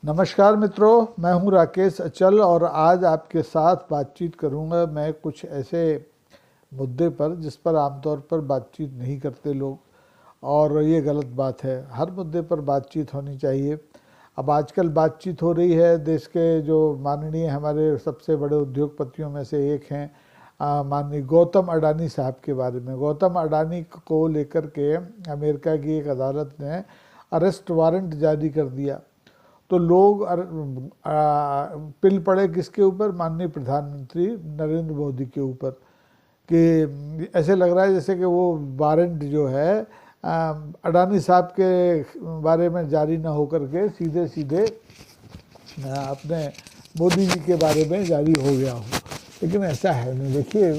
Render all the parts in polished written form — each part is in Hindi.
नमस्कार मित्रों, मैं हूं राकेश अचल और आज आपके साथ बातचीत करूंगा मैं कुछ ऐसे मुद्दे पर जिस पर आमतौर पर बातचीत नहीं करते लोग, और ये गलत बात है। हर मुद्दे पर बातचीत होनी चाहिए। अब आजकल बातचीत हो रही है देश के जो माननीय हमारे सबसे बड़े उद्योगपतियों में से एक हैं, माननीय गौतम अडानी साहब के बारे में। गौतम अडानी को लेकर के अमेरिका की एक अदालत ने अरेस्ट वारंट जारी कर दिया। तो लोग पिल पड़े किसके ऊपर? माननीय प्रधानमंत्री नरेंद्र मोदी के ऊपर, कि ऐसे लग रहा है जैसे कि वो वारंट जो है अडानी साहब के बारे में जारी ना होकर के सीधे सीधे अपने मोदी जी के बारे में जारी हो गया हो। लेकिन ऐसा है नहीं। देखिए,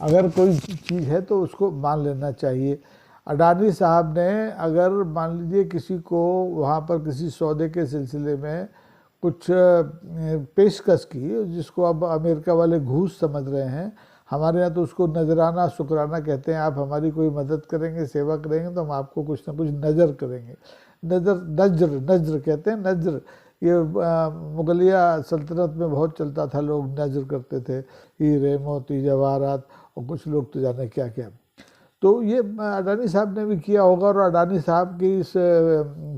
अगर कोई चीज़ है तो उसको मान लेना चाहिए। अडानी साहब ने अगर मान लीजिए किसी को वहाँ पर किसी सौदे के सिलसिले में कुछ पेशकश की, जिसको अब अमेरिका वाले घूस समझ रहे हैं, हमारे यहाँ तो उसको नजराना शुक्राना कहते हैं। आप हमारी कोई मदद करेंगे, सेवा करेंगे तो हम आपको कुछ ना कुछ नज़र करेंगे। नजर नजर कहते हैं, नजर। ये मुगलिया सल्तनत में बहुत चलता था, लोग नजर करते थे, हीरे मोती जवाहरात, और कुछ लोग तो जाने क्या क्या। तो ये अडानी साहब ने भी किया होगा, और अडानी साहब की इस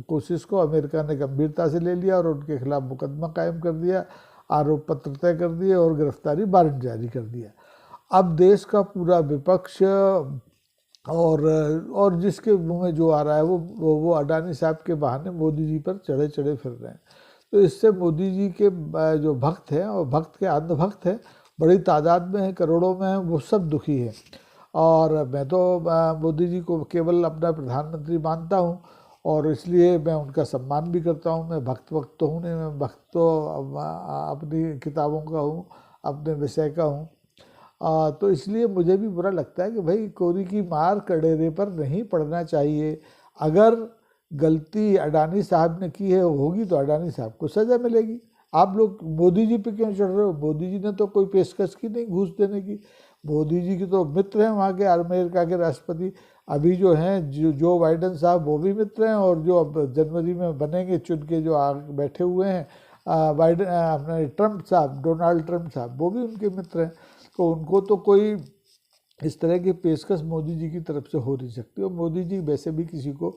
कोशिश को अमेरिका ने गंभीरता से ले लिया और उनके खिलाफ मुकदमा कायम कर दिया, आरोप पत्र तय कर दिए और गिरफ्तारी वारंट जारी कर दिया। अब देश का पूरा विपक्ष और जिसके मुंह में जो आ रहा है वो अडानी साहब के बहाने मोदी जी पर चढ़े चढ़े फिर रहे हैं। तो इससे मोदी जी के जो भक्त हैं, और भक्त के अंधभक्त हैं, बड़ी तादाद में हैं, करोड़ों में हैं, वो सब दुखी हैं। और मैं तो मोदी जी को केवल अपना प्रधानमंत्री मानता हूँ, और इसलिए मैं उनका सम्मान भी करता हूँ। मैं भक्त तो हूँ नहीं, मैं भक्त तो अपनी किताबों का हूँ, अपने विषय का हूँ। तो इसलिए मुझे भी बुरा लगता है कि भाई कोरी की मार कड़ेरे पर नहीं पड़ना चाहिए। अगर गलती अडानी साहब ने की है होगी तो अडानी साहब को सज़ा मिलेगी। आप लोग मोदी जी पे क्यों चढ़ रहे हो? मोदी जी ने तो कोई पेशकश की नहीं घूस देने की। मोदी जी के तो मित्र हैं वहाँ के अमेरिका के राष्ट्रपति, अभी जो हैं जो बाइडन साहब, वो भी मित्र हैं, और जो अब जनवरी में बनेंगे चुन के जो बैठे हुए हैं बाइडन अपने ट्रंप साहब, डोनाल्ड ट्रंप साहब, वो भी उनके मित्र हैं। तो उनको तो कोई इस तरह की पेशकश मोदी जी की तरफ से हो नहीं सकती, और मोदी जी वैसे भी किसी को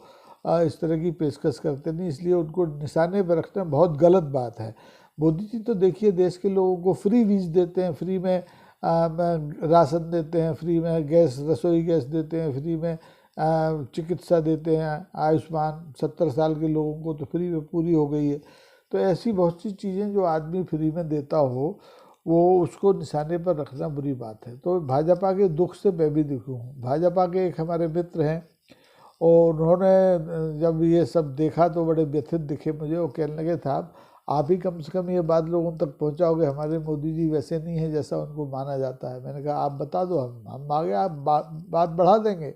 इस तरह की पेशकश करते नहीं, इसलिए उनको निशाने पर रखना बहुत गलत बात है। मोदी जी तो देखिए देश के लोगों को फ्री वीज देते हैं, फ्री में राशन देते हैं, फ्री में गैस, रसोई गैस देते हैं, फ्री में चिकित्सा देते हैं। आयुष्मान 70 साल के लोगों को तो फ्री में पूरी हो गई है। तो ऐसी बहुत सी चीज़ें जो आदमी फ्री में देता हो, वो उसको निशाने पर रखना बुरी बात है। तो भाजपा के दुख से मैं भी दुखी हूँ। भाजपा के एक हमारे मित्र हैं, और उन्होंने जब ये सब देखा तो बड़े व्यथित दिखे मुझे। वो कहने लगे, था आप ही कम से कम ये बात लोगों तक पहुंचाओगे, हमारे मोदी जी वैसे नहीं है जैसा उनको माना जाता है। मैंने कहा आप बता दो, हम आगे आप बात बढ़ा देंगे।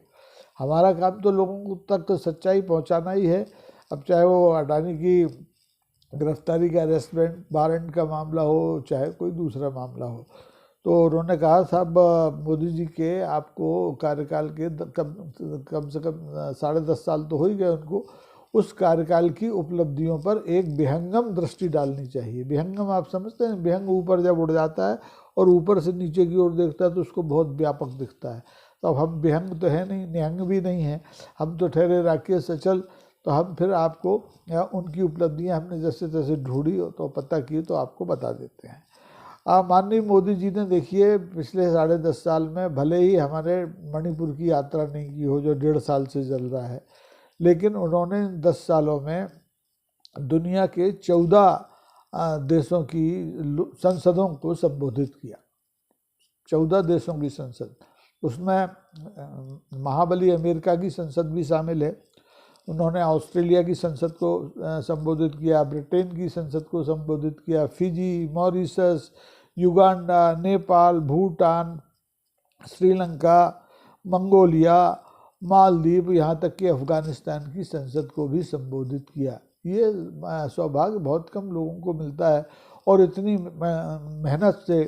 हमारा काम तो लोगों तक सच्चाई पहुंचाना ही है। अब चाहे वो अडानी की गिरफ्तारी का अरेस्ट वारंट का मामला हो, चाहे कोई दूसरा मामला हो। तो उन्होंने कहा, साहब मोदी जी के आपको कार्यकाल के कम से कम 10.5 साल तो हो ही गए उनको, उस कार्यकाल की उपलब्धियों पर एक विहंगम दृष्टि डालनी चाहिए। विहंगम आप समझते हैं? विहंग ऊपर जब उड़ जाता है और ऊपर से नीचे की ओर देखता है तो उसको बहुत व्यापक दिखता है। तो अब हम विहंग तो है नहीं, निहंग भी नहीं है, हम तो ठहरे राकेश अचल। तो हम फिर आपको उनकी उपलब्धियां हमने जैसे तैसे ढूंढी तो पता की तो आपको बता देते हैं। माननीय मोदी जी ने देखिए पिछले 10.5 साल में भले ही हमारे मणिपुर की यात्रा नहीं की हो, जो 1.5 साल से चल रहा है, लेकिन उन्होंने 10 सालों में दुनिया के 14 देशों की संसदों को संबोधित किया। 14 देशों की संसद, उसमें महाबली अमेरिका की संसद भी शामिल है। उन्होंने ऑस्ट्रेलिया की संसद को संबोधित किया, ब्रिटेन की संसद को संबोधित किया, Fiji, Mauritius, Uganda, Nepal, Bhutan, Sri Lanka, Mongolia, Maldives, यहाँ तक कि अफ़गानिस्तान की संसद को भी संबोधित किया। ये सौभाग्य बहुत कम लोगों को मिलता है, और इतनी मेहनत से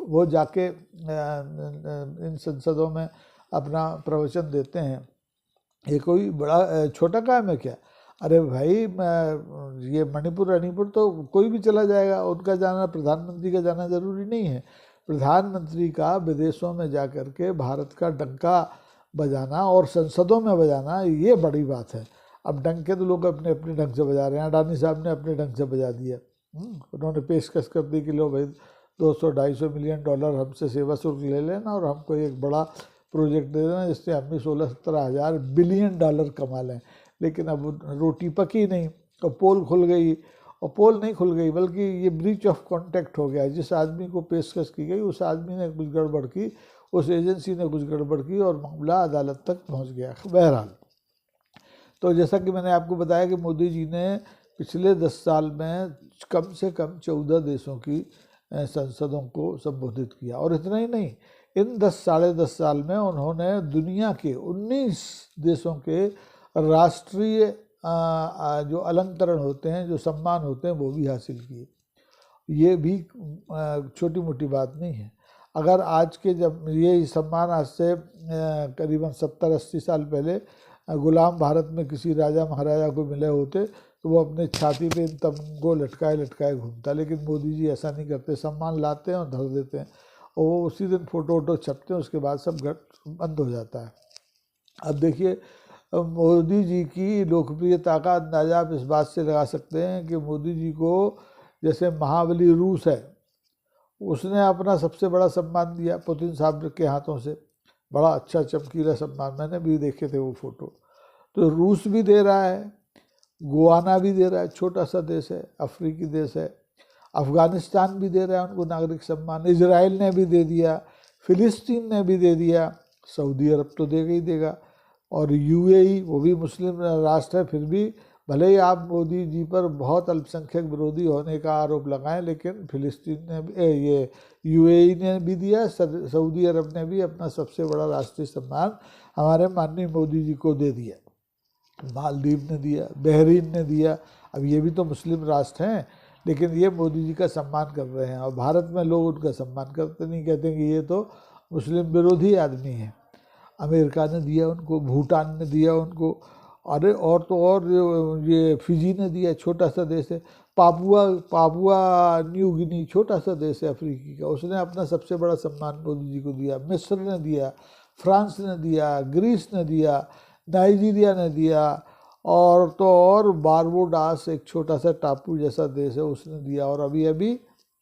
वो जाके इन संसदों में अपना प्रवचन देते हैं। ये कोई बड़ा छोटा काम है क्या? अरे भाई ये मणिपुर मणिपुर तो कोई भी चला जाएगा, उनका जाना, प्रधानमंत्री का जाना जरूरी नहीं है। प्रधानमंत्री का विदेशों में जा कर के भारत का डंका बजाना और संसदों में बजाना, ये बड़ी बात है। अब डंके तो लोग अपने अपने ढंग से बजा रहे हैं। अडानी साहब ने अपने ढंग से बजा दिया। उन्होंने पेशकश कर दी कि लो भाई 200-250 मिलियन डॉलर हमसे सेवा शुल्क ले लेना और हमको एक बड़ा प्रोजेक्ट दे देना जिससे हम भी 16-17 हज़ार बिलियन डॉलर कमा लें। लेकिन अब रोटी पकी नहीं और पोल खुल गई, और पोल नहीं खुल गई बल्कि ये ब्रीच ऑफ कॉन्ट्रैक्ट हो गया। जिस आदमी को पेशकश की गई उस आदमी ने कुछ गड़बड़ की, उस एजेंसी ने कुछ गड़बड़ की और मामला अदालत तक पहुंच गया। बहरहाल, तो जैसा कि मैंने आपको बताया कि मोदी जी ने पिछले 10 साल में कम से कम 14 देशों की संसदों को संबोधित किया। और इतना ही नहीं, इन 10-10.5 साल में उन्होंने दुनिया के 19 देशों के राष्ट्रीय जो अलंकरण होते हैं, जो सम्मान होते हैं, वो भी हासिल किए। ये भी छोटी मोटी बात नहीं है। अगर आज के, जब ये सम्मान आज से करीबन 70-80 साल पहले गुलाम भारत में किसी राजा महाराजा को मिले होते तो वो अपने छाती पे इन तमगो लटकाए लटकाए घूमता। लेकिन मोदी जी ऐसा नहीं करते, सम्मान लाते हैं और धर देते हैं, और वो उसी दिन फोटो वोटो छपते हैं, उसके बाद सब बंद हो जाता है। अब देखिए, मोदी जी की लोकप्रियता का अंदाज़ा आप इस बात से लगा सकते हैं कि मोदी जी को, जैसे महाबली रूस है, उसने अपना सबसे बड़ा सम्मान दिया पुतिन साहब के हाथों से। बड़ा अच्छा चमकीला सम्मान, मैंने भी देखे थे वो फोटो। तो रूस भी दे रहा है, गुआना भी दे रहा है, छोटा सा देश है, अफ्रीकी देश है। अफ़गानिस्तान भी दे रहा है उनको नागरिक सम्मान, इजराइल ने भी दे दिया, फिलिस्तीन ने भी दे दिया, सऊदी अरब तो देगा ही देगा, और यूएई, वो भी मुस्लिम राष्ट्र है। फिर भी भले ही आप मोदी जी पर बहुत अल्पसंख्यक विरोधी होने का आरोप लगाएं, लेकिन फिलिस्तीन ने, ये यूएई ने भी दिया, सऊदी अरब ने भी अपना सबसे बड़ा राष्ट्रीय सम्मान हमारे माननीय मोदी जी को दे दिया। मालदीव ने दिया, बहरीन ने दिया। अब ये भी तो मुस्लिम राष्ट्र हैं, लेकिन ये मोदी जी का सम्मान कर रहे हैं, और भारत में लोग उनका सम्मान करते नहीं, कहते हैं कि ये तो मुस्लिम विरोधी आदमी है। अमेरिका ने दिया उनको, भूटान ने दिया उनको, अरे और तो और ये फिजी ने दिया, छोटा सा देश है। पापुआ न्यू गिनी, छोटा सा देश है अफ्रीकी का, उसने अपना सबसे बड़ा सम्मान मोदी जी को दिया। मिस्र ने दिया, फ्रांस ने दिया, ग्रीस ने दिया, नाइजीरिया ने दिया, और तो और बारबोडास, एक छोटा सा टापू जैसा देश है, उसने दिया। और अभी अभी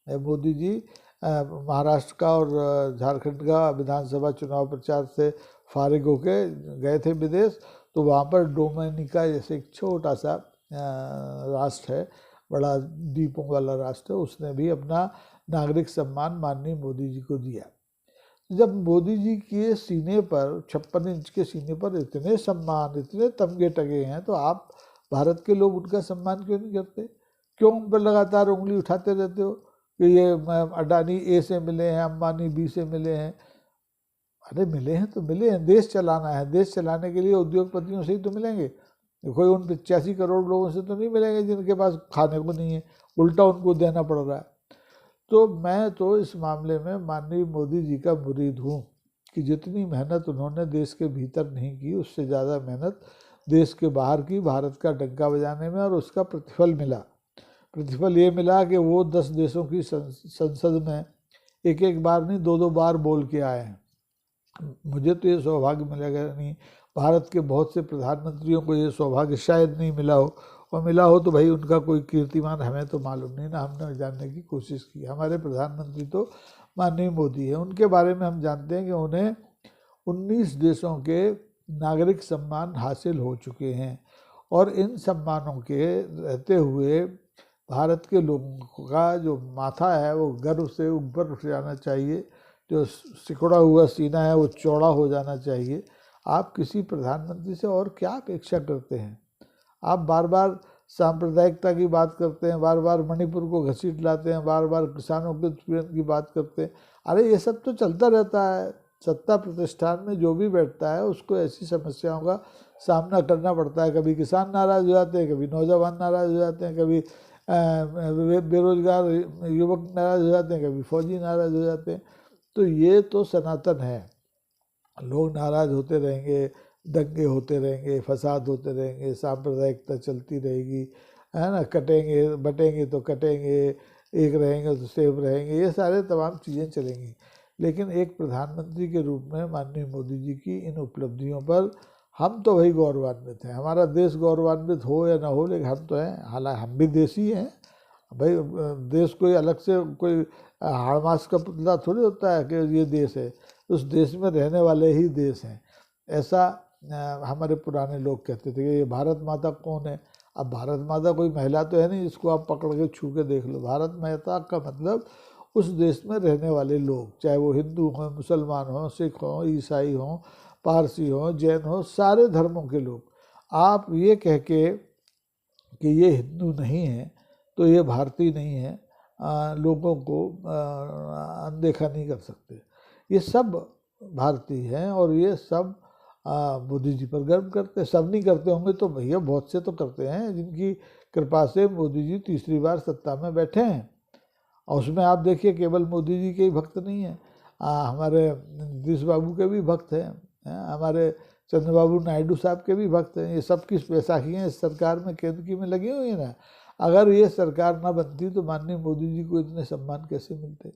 मोदी जी महाराष्ट्र का और झारखंड का विधानसभा चुनाव प्रचार से फारिग होके गए थे विदेश, तो वहाँ पर डोमिनिका जैसे एक छोटा सा राष्ट्र है, बड़ा द्वीपों वाला राष्ट्र है, उसने भी अपना नागरिक सम्मान माननीय मोदी जी को दिया। जब मोदी जी के सीने पर, 56 इंच के सीने पर इतने सम्मान, इतने तमगे टंगे हैं, तो आप भारत के लोग उनका सम्मान क्यों नहीं करते? क्यों उन पर लगातार उंगली उठाते रहते हो कि ये अडानी ए से मिले हैं, अंबानी बी से मिले हैं? अरे मिले हैं तो मिले हैं, देश चलाना है, देश चलाने के लिए उद्योगपतियों से ही तो मिलेंगे, कोई उन 85 करोड़ लोगों से तो नहीं मिलेंगे जिनके पास खाने को नहीं है, उल्टा उनको देना पड़ रहा है। तो मैं तो इस मामले में माननीय मोदी जी का मुरीद हूँ कि जितनी मेहनत उन्होंने देश के भीतर नहीं की, उससे ज़्यादा मेहनत देश के बाहर की, भारत का डंका बजाने में, और उसका प्रतिफल मिला। प्रतिफल ये मिला कि वो 10 देशों की संसद में एक बार नहीं, 2 बार बोल के आए हैं। मुझे तो ये सौभाग्य मिलेगा नहीं, भारत के बहुत से प्रधानमंत्रियों को ये सौभाग्य शायद नहीं मिला हो, और मिला हो तो भाई उनका कोई कीर्तिमान हमें तो मालूम नहीं ना, हमने जानने की कोशिश की। हमारे प्रधानमंत्री तो माननीय मोदी है, उनके बारे में हम जानते हैं कि उन्हें 19 देशों के नागरिक सम्मान हासिल हो चुके हैं, और इन सम्मानों के रहते हुए भारत के लोगों का जो माथा है वो गर्व से ऊपर उठ जाना चाहिए, जो सिकुड़ा हुआ सीना है वो चौड़ा हो जाना चाहिए। आप किसी प्रधानमंत्री से और क्या अपेक्षा करते हैं? आप बार बार सांप्रदायिकता की बात करते हैं, बार बार मणिपुर को घसीट लाते हैं, बार बार किसानों के उत्पीड़न की बात करते हैं। अरे ये सब तो चलता रहता है, सत्ता प्रतिष्ठान में जो भी बैठता है उसको ऐसी समस्याओं का सामना करना पड़ता है। कभी किसान नाराज़ हो जाते हैं, कभी नौजवान नाराज़ हो जाते हैं, कभी बेरोजगार युवक नाराज़ हो जाते हैं, कभी फौजी नाराज़ हो जाते हैं। तो ये तो सनातन है, लोग नाराज़ होते रहेंगे, दंगे होते रहेंगे, फसाद होते रहेंगे, सांप्रदायिकता चलती रहेगी, है ना, कटेंगे बटेंगे तो कटेंगे, एक रहेंगे तो सेफ रहेंगे, ये सारे तमाम चीज़ें चलेंगी। लेकिन एक प्रधानमंत्री के रूप में माननीय मोदी जी की इन उपलब्धियों पर हम तो वही गौरवान्वित हैं। हमारा देश गौरवान्वित हो या ना हो, लेकिन हम तो हैं, हालांकि हम भी देशी हैं भाई। देश कोई अलग से कोई हाड़ मास का पुतला थोड़ी होता है कि ये देश है, उस देश में रहने वाले ही देश हैं। ऐसा हमारे पुराने लोग कहते थे कि ये भारत माता कौन है। अब भारत माता कोई महिला तो है नहीं जिसको आप पकड़ के छू के देख लो। भारत माता का मतलब उस देश में रहने वाले लोग, चाहे वो हिंदू हों, मुसलमान हों, सिख हों, ईसाई हों, पारसी हों, जैन हों, सारे धर्मों के लोग। आप ये कह के कि ये हिंदू नहीं है तो ये भारतीय नहीं है, लोगों को अनदेखा नहीं कर सकते। ये सब भारतीय हैं और ये सब मोदी जी पर गर्व करते हैं। सब नहीं करते होंगे तो भैया बहुत से तो करते हैं, जिनकी कृपा से मोदी जी तीसरी बार सत्ता में बैठे हैं। और उसमें आप देखिए केवल मोदी जी के ही भक्त नहीं हैं, हमारे नीतीश बाबू के भी भक्त हैं, हमारे चंद्रबाबू नायडू साहब के भी भक्त हैं। ये सब किस बैसाखियाँ इस सरकार में, केंद्र की में लगी हुई हैं ना। अगर ये सरकार ना बनती तो माननीय मोदी जी को इतने सम्मान कैसे मिलते।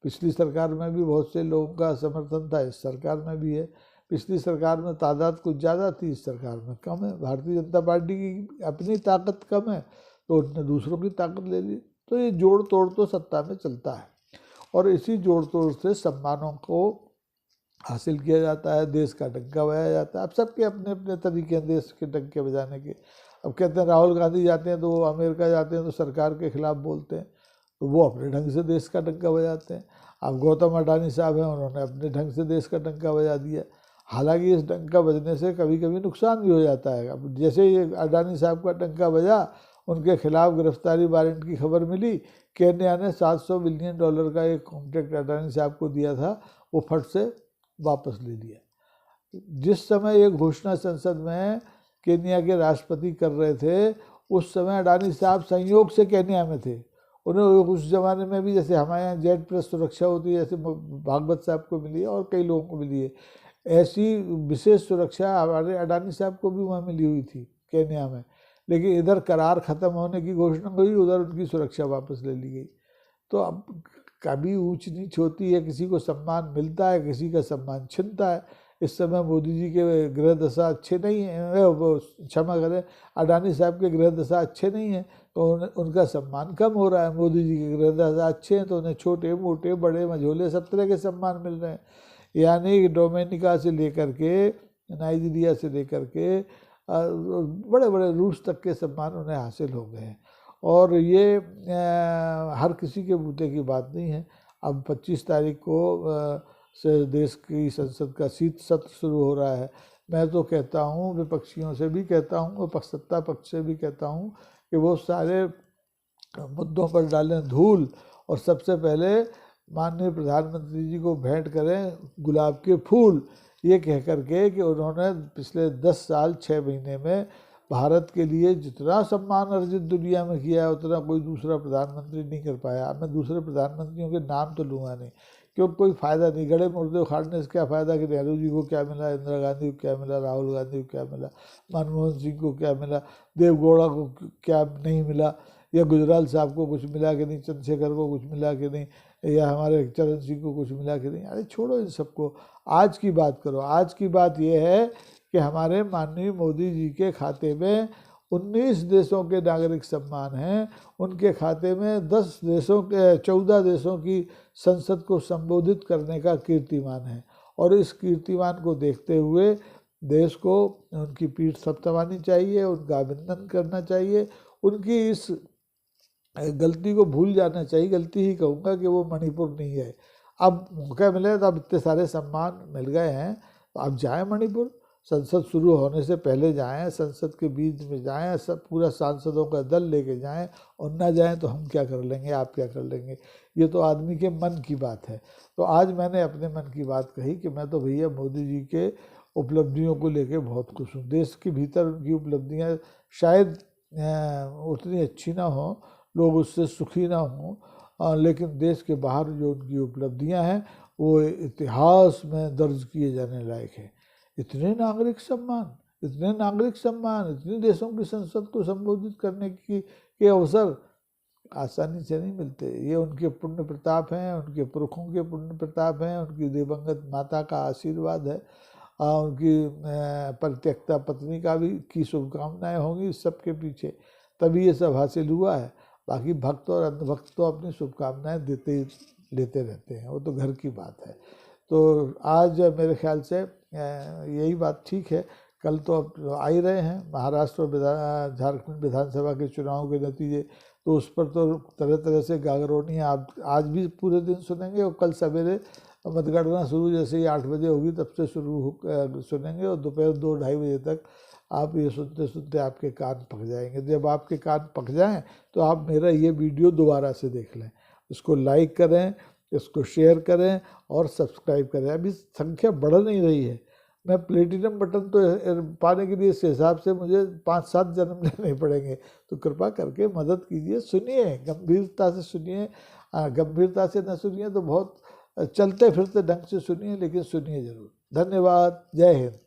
पिछली सरकार में भी बहुत से लोगों का समर्थन था, इस सरकार में भी है। पिछली सरकार में तादाद कुछ ज़्यादा थी, इस सरकार में कम है। भारतीय जनता पार्टी की अपनी ताकत कम है तो उन्होंने दूसरों की ताकत ले ली। तो ये जोड़ तोड़ तो सत्ता में चलता है और इसी जोड़ तोड़ से सम्मानों को हासिल किया जाता है, देश का डंका बजाया जाता है। अब सबके अपने अपने तरीके हैं देश के डंके बजाने के। अब कहते हैं राहुल गांधी जाते हैं तो वो अमेरिका जाते हैं तो सरकार के खिलाफ बोलते हैं, तो वो अपने ढंग से देश का डंका बजाते हैं। अब गौतम अडानी साहब हैं, उन्होंने अपने ढंग से देश का डंका बजा दिया। हालांकि इस डंका बजने से कभी कभी नुकसान भी हो जाता है। अब जैसे ये अडानी साहब का डंका बजा, उनके खिलाफ गिरफ्तारी वारंट की खबर मिली, केन्या ने $700 बिलियन का एक कॉन्ट्रैक्ट अडानी साहब को दिया था, वो फट से वापस ले लिया। जिस समय ये घोषणा संसद में केन्या के राष्ट्रपति कर रहे थे, उस समय अडानी साहब संयोग से केन्या में थे। उन्हें उस ज़माने में भी जैसे हमारे यहाँ जेड प्लस सुरक्षा होती है, जैसे भागवत साहब को मिली है और कई लोगों को मिली है, ऐसी विशेष सुरक्षा हमारे अडानी साहब को भी वहाँ मिली हुई थी केन्या में। लेकिन इधर करार ख़त्म होने की घोषणा हुई, उधर उनकी सुरक्षा वापस ले ली गई। तो अब कभी ऊंच नीच होती है, किसी को सम्मान मिलता है, किसी का सम्मान छिनता है। इस समय मोदी जी के गृह दशा अच्छे नहीं है, वो क्षमा करें, अडानी साहब के गृह दशा अच्छे नहीं हैं तो उनका सम्मान कम हो रहा है। मोदी जी के गृह दशा अच्छे हैं तो उन्हें छोटे मोटे बड़े मझोले सब तरह के सम्मान मिल रहे हैं। यानी डोमिनिका से लेकर के, नाइजीरिया से लेकर के बड़े बड़े रूस तक के सम्मान उन्हें हासिल हो गए हैं। और ये हर किसी के बूते की बात नहीं है। अब 25 तारीख को से देश की संसद का शीत सत्र शुरू हो रहा है। मैं तो कहता हूँ, विपक्षियों से भी कहता हूँ, सत्ता पक्ष से भी कहता हूँ कि वो सारे मुद्दों पर डालें धूल और सबसे पहले माननीय प्रधानमंत्री जी को भेंट करें गुलाब के फूल, ये कह करके कि उन्होंने पिछले 10 साल 6 महीने में भारत के लिए जितना सम्मान अर्जित दुनिया में किया है उतना कोई दूसरा प्रधानमंत्री नहीं कर पाया। मैं दूसरे प्रधानमंत्रियों के नाम तो लूँगा नहीं, क्योंकि कोई फ़ायदा नहीं। गड़े मुर्दे उखाड़ने से क्या फ़ायदा कि नेहरू जी को क्या मिला, इंदिरा गांधी को क्या मिला, राहुल गांधी को क्या मिला, मनमोहन सिंह को क्या मिला, देवगौड़ा को क्या नहीं मिला, या गुजराल साहब को कुछ मिला कि नहीं, चंद्रशेखर को कुछ मिला कि नहीं, या हमारे चरण सिंह को कुछ मिला कि नहीं। अरे छोड़ो इन सबको, आज की बात करो। आज की बात यह है कि हमारे माननीय मोदी जी के खाते में 19 देशों के नागरिक सम्मान हैं, उनके खाते में 14 देशों की संसद को संबोधित करने का कीर्तिमान है। और इस कीर्तिमान को देखते हुए देश को उनकी पीठ थपथपानी चाहिए, उनका अभिनंदन करना चाहिए, उनकी इस गलती को भूल जाना चाहिए। गलती ही कहूँगा कि वो मणिपुर नहीं है। अब मौका मिले तो अब इतने सारे सम्मान मिल गए हैं तो अब जाएं मणिपुर, संसद शुरू होने से पहले जाएं, संसद के बीच में जाएं, सब पूरा सांसदों का दल लेके जाएं, और ना जाएं तो हम क्या कर लेंगे, आप क्या कर लेंगे। ये तो आदमी के मन की बात है। तो आज मैंने अपने मन की बात कही कि मैं तो भैया मोदी जी के उपलब्धियों को लेके बहुत खुश हूँ। देश के भीतर उनकी उपलब्धियाँ शायद उतनी अच्छी ना हो, लोग उससे सुखी ना हों, लेकिन देश के बाहर जो उनकी उपलब्धियां हैं वो इतिहास में दर्ज किए जाने लायक हैं। इतने नागरिक सम्मान, इतने नागरिक सम्मान, इतने देशों की संसद को संबोधित करने की के अवसर आसानी से नहीं मिलते। ये उनके पुण्य प्रताप हैं, उनके पुरखों के पुण्य प्रताप हैं, उनकी दिवंगत माता का आशीर्वाद है, उनकी परित्यक्ता पत्नी का भी की शुभकामनाएं होंगी इस सब के पीछे, तभी ये सब हासिल हुआ है। बाकी भक्त और अंधभक्त तो अपनी शुभकामनाएं लेते रहते हैं, वो तो घर की बात है। तो आज मेरे ख्याल से यही बात ठीक है। कल तो अब आ ही रहे हैं महाराष्ट्र और झारखंड विधानसभा के चुनाव के नतीजे, तो उस पर तो तरह तरह से गागरोनी आप आज भी पूरे दिन सुनेंगे, और कल सवेरे मतगणना शुरू जैसे ही 8 बजे होगी तब से शुरू सुनेंगे, और दोपहर 2-2:30 बजे तक आप ये सुनते सुनते आपके कान पक जाएंगे। जब आपके कान पक जाएं तो आप मेरा ये वीडियो दोबारा से देख लें, इसको लाइक करें, इसको शेयर करें और सब्सक्राइब करें। अभी संख्या बढ़ नहीं रही है, मैं प्लेटिनम बटन तो पाने के लिए इस हिसाब से मुझे 5-7 जन्म लेने पड़ेंगे, तो कृपा करके मदद कीजिए, सुनिए, गंभीरता से सुनिए। गंभीरता से न सुनिए तो बहुत चलते फिरते ढंग से सुनिए, लेकिन सुनिए ज़रूर। धन्यवाद। जय हिंद।